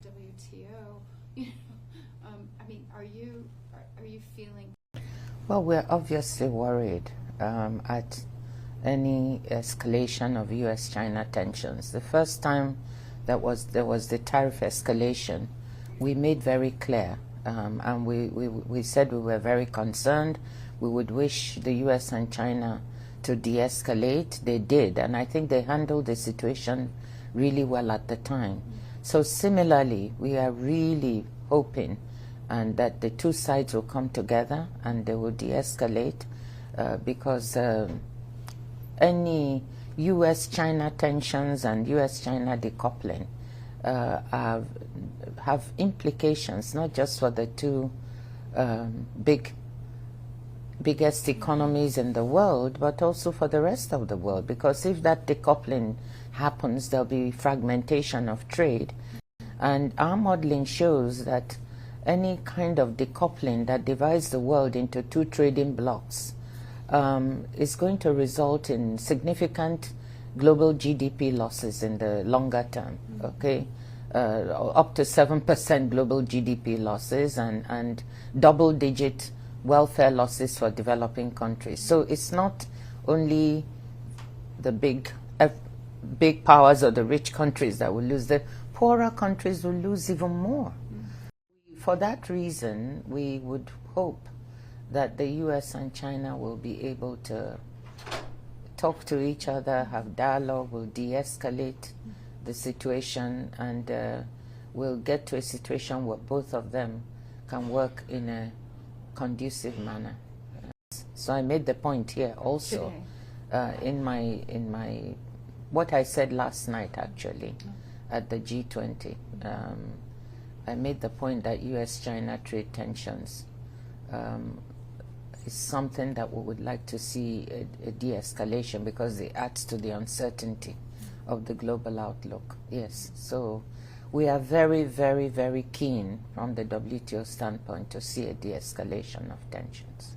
WTO. I mean, are you feeling? Well, we're obviously worried at any escalation of U.S.-China tensions. The first time there was the tariff escalation, we made very clear, and we said we were very concerned. We would wish the U.S. and China to de-escalate. They did, and I think they handled the situation really well at the time. So similarly, we are really hoping and that the two sides will come together and they will de-escalate because any U.S.-China tensions and U.S.-China decoupling have implications not just for the two biggest economies in the world, but also for the rest of the world. Because if that decoupling happens, there'll be fragmentation of trade. And our modeling shows that any kind of decoupling that divides the world into two trading blocks is going to result in significant global GDP losses in the longer term, okay? Up to 7% global GDP losses and double-digit welfare losses for developing countries. So it's not only the big powers or the rich countries that will lose. The poorer countries will lose even more. For that reason, we would hope that the U.S. and China will be able to talk to each other, have dialogue, will de-escalate the situation, and we'll get to a situation where both of them can work in a conducive manner. So I made the point here also in my what I said last night actually at the G20. I made the point that U.S.-China trade tensions is something that we would like to see a de-escalation because it adds to the uncertainty of the global outlook. Yes, so we are very, very, very keen from the WTO standpoint to see a de-escalation of tensions.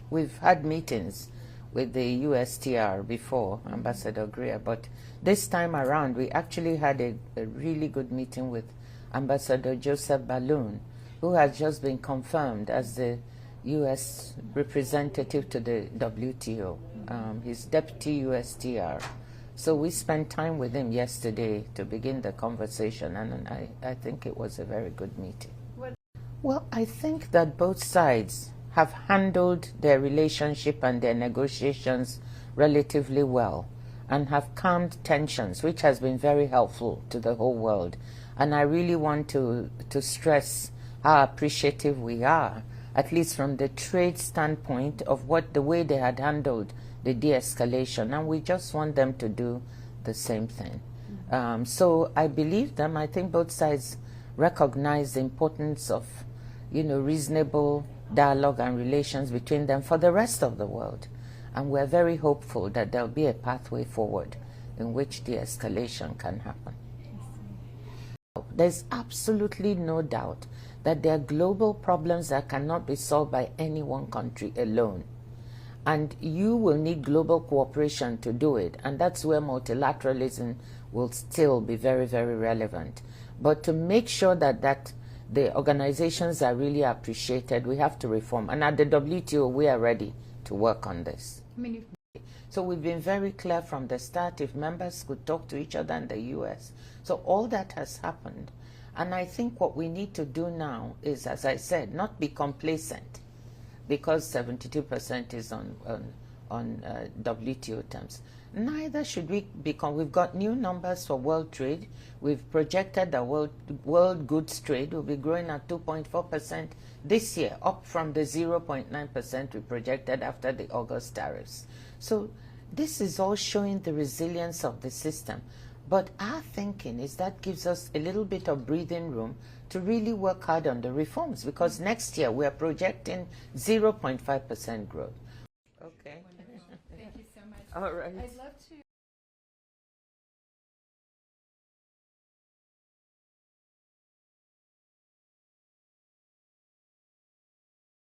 We've had meetings with the USTR before, Ambassador Greer, but this time around we actually had a really good meeting with Ambassador Joseph Balloon, who has just been confirmed as the U.S. representative to the WTO. He's deputy USTR. So we spent time with him yesterday to begin the conversation, and I think it was a very good meeting. Well, I think that both sides have handled their relationship and their negotiations relatively well and have calmed tensions, which has been very helpful to the whole world. And I really want to stress how appreciative we are, at least from the trade standpoint, of the way they had handled the de-escalation, and we just want them to do the same thing. So I believe them. I think both sides recognize the importance of, reasonable dialogue and relations between them for the rest of the world. And we're very hopeful that there'll be a pathway forward in which de-escalation can happen. There's absolutely no doubt that there are global problems that cannot be solved by any one country alone. And you will need global cooperation to do it. And that's where multilateralism will still be very, very relevant. But to make sure that the organizations are really appreciated, we have to reform. And at the WTO, we are ready to work on this. So we've been very clear from the start if members could talk to each other in the US. So all that has happened. And I think what we need to do now is, as I said, not be complacent, because 72% is on WTO terms. Neither should we become. We've got new numbers for world trade. We've projected that world goods trade will be growing at 2.4% this year, up from the 0.9% we projected after the August tariffs. So this is all showing the resilience of the system. But our thinking is that gives us a little bit of breathing room to really work hard on the reforms, because next year we are projecting 0.5% growth. Okay. Thank you so much. All right. I'd love to